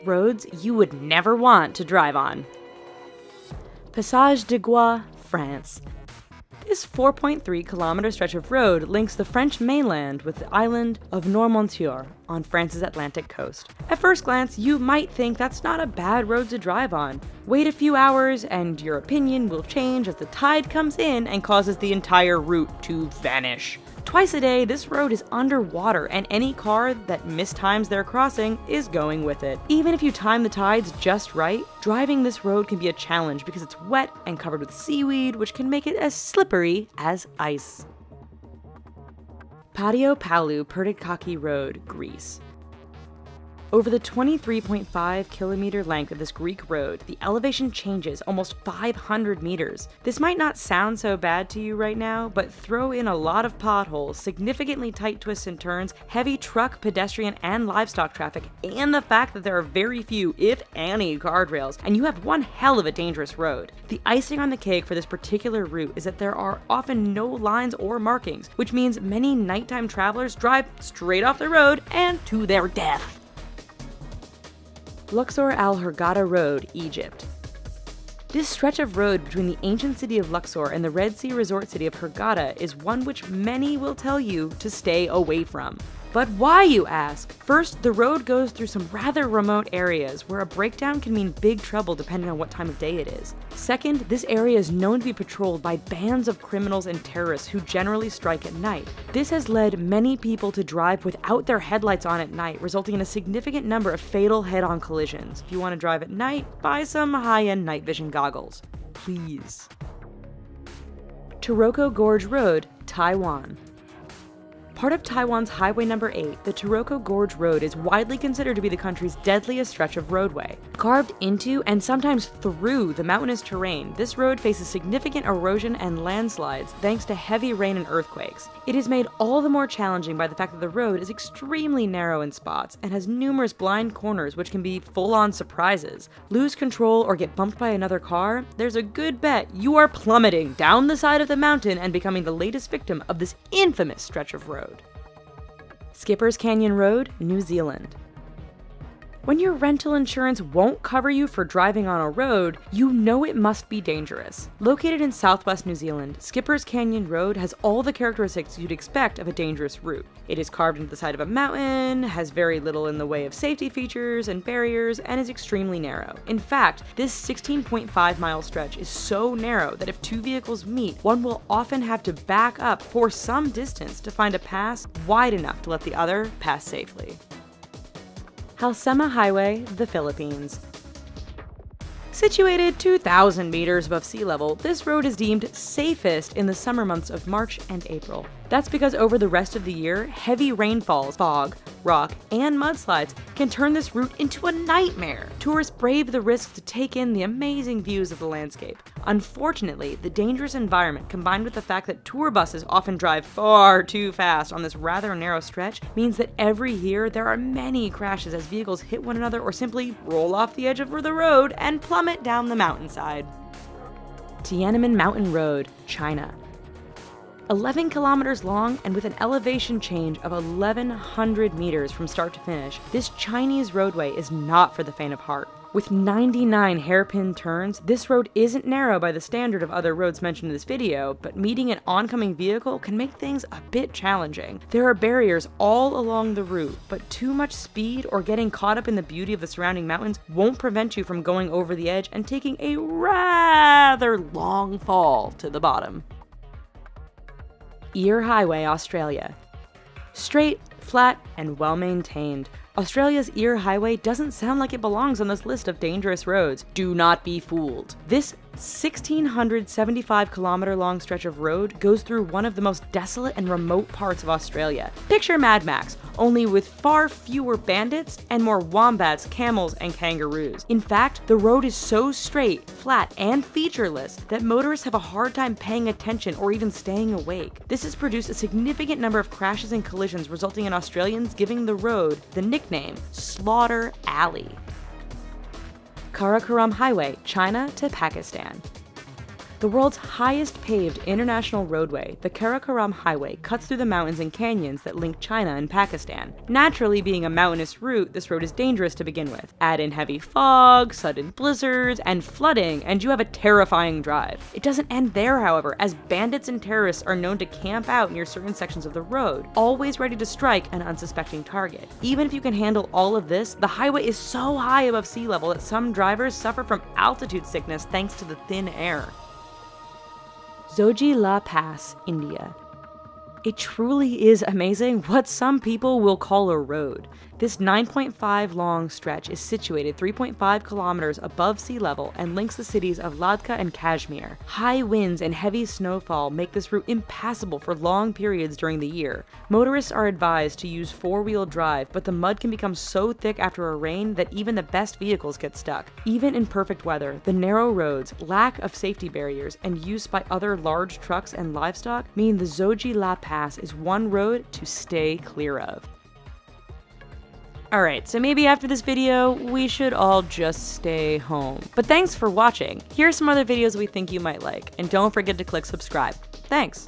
roads you would never want to drive on. Passage de Gois, France. This 4.3-kilometer stretch of road links the French mainland with the island of Noirmoutier on France's Atlantic coast. At first glance, you might think that's not a bad road to drive on. Wait a few hours and your opinion will change as the tide comes in and causes the entire route to vanish. Twice a day, this road is underwater, and any car that mistimes their crossing is going with it. Even if you time the tides just right, driving this road can be a challenge because it's wet and covered with seaweed, which can make it as slippery as ice. Patio Palu Pertikaki Road, Greece. Over the 23.5-kilometer length of this Greek road, the elevation changes almost 500 meters. This might not sound so bad to you right now, but throw in a lot of potholes, significantly tight twists and turns, heavy truck, pedestrian, and livestock traffic, and the fact that there are very few, if any, guardrails, and you have one hell of a dangerous road. The icing on the cake for this particular route is that there are often no lines or markings, which means many nighttime travelers drive straight off the road and to their death. Luxor Al Hurghada Road, Egypt. This stretch of road between the ancient city of Luxor and the Red Sea resort city of Hurghada is one which many will tell you to stay away from. But why, you ask? First, the road goes through some rather remote areas where a breakdown can mean big trouble depending on what time of day it is. Second, this area is known to be patrolled by bands of criminals and terrorists who generally strike at night. This has led many people to drive without their headlights on at night, resulting in a significant number of fatal head-on collisions. If you want to drive at night, buy some high-end night vision goggles. Please. Taroko Gorge Road, Taiwan. Part of Taiwan's Highway No. 8, the Taroko Gorge Road is widely considered to be the country's deadliest stretch of roadway. Carved into and sometimes through the mountainous terrain, this road faces significant erosion and landslides thanks to heavy rain and earthquakes. It is made all the more challenging by the fact that the road is extremely narrow in spots and has numerous blind corners which can be full-on surprises. Lose control or get bumped by another car? There's a good bet you are plummeting down the side of the mountain and becoming the latest victim of this infamous stretch of road. Skipper's Canyon Road, New Zealand. When your rental insurance won't cover you for driving on a road, you know it must be dangerous. Located in southwest New Zealand, Skipper's Canyon Road has all the characteristics you'd expect of a dangerous route. It is carved into the side of a mountain, has very little in the way of safety features and barriers, and is extremely narrow. In fact, this 16.5-mile stretch is so narrow that if two vehicles meet, one will often have to back up for some distance to find a pass wide enough to let the other pass safely. Halsema Highway, the Philippines. Situated 2,000 meters above sea level, this road is deemed safest in the summer months of March and April. That's because over the rest of the year, heavy rainfalls, fog, rock, and mudslides can turn this route into a nightmare. Tourists brave the risk to take in the amazing views of the landscape. Unfortunately, the dangerous environment combined with the fact that tour buses often drive far too fast on this rather narrow stretch means that every year there are many crashes as vehicles hit one another or simply roll off the edge of the road and plummet down the mountainside. Tiananmen Mountain Road, China. 11 kilometers long and with an elevation change of 1,100 meters from start to finish, this Chinese roadway is not for the faint of heart. With 99 hairpin turns, this road isn't narrow by the standard of other roads mentioned in this video, but meeting an oncoming vehicle can make things a bit challenging. There are barriers all along the route, but too much speed or getting caught up in the beauty of the surrounding mountains won't prevent you from going over the edge and taking a rather long fall to the bottom. Eyre Highway, Australia. Straight, flat, and well-maintained, Australia's Eyre Highway doesn't sound like it belongs on this list of dangerous roads. Do not be fooled. This 1,675-kilometer long stretch of road goes through one of the most desolate and remote parts of Australia. Picture Mad Max, only with far fewer bandits and more wombats, camels, and kangaroos. In fact, the road is so straight, flat, and featureless that motorists have a hard time paying attention or even staying awake. This has produced a significant number of crashes and collisions, resulting in Australians giving the road the nickname Slaughter Alley. Karakoram Highway, China to Pakistan. The world's highest paved international roadway, the Karakoram Highway, cuts through the mountains and canyons that link China and Pakistan. Naturally, being a mountainous route, this road is dangerous to begin with. Add in heavy fog, sudden blizzards, and flooding, and you have a terrifying drive. It doesn't end there, however, as bandits and terrorists are known to camp out near certain sections of the road, always ready to strike an unsuspecting target. Even if you can handle all of this, the highway is so high above sea level that some drivers suffer from altitude sickness thanks to the thin air. Zoji La Pass, India. It truly is amazing what some people will call a road. This 9.5 long stretch is situated 3.5 kilometers above sea level and links the cities of Ladakh and Kashmir. High winds and heavy snowfall make this route impassable for long periods during the year. Motorists are advised to use four-wheel drive, but the mud can become so thick after a rain that even the best vehicles get stuck. Even in perfect weather, the narrow roads, lack of safety barriers, and use by other large trucks and livestock mean the Zoji La Pass is one road to stay clear of. Alright, so maybe after this video, we should all just stay home. But thanks for watching. Here are some other videos we think you might like, and don't forget to click subscribe. Thanks!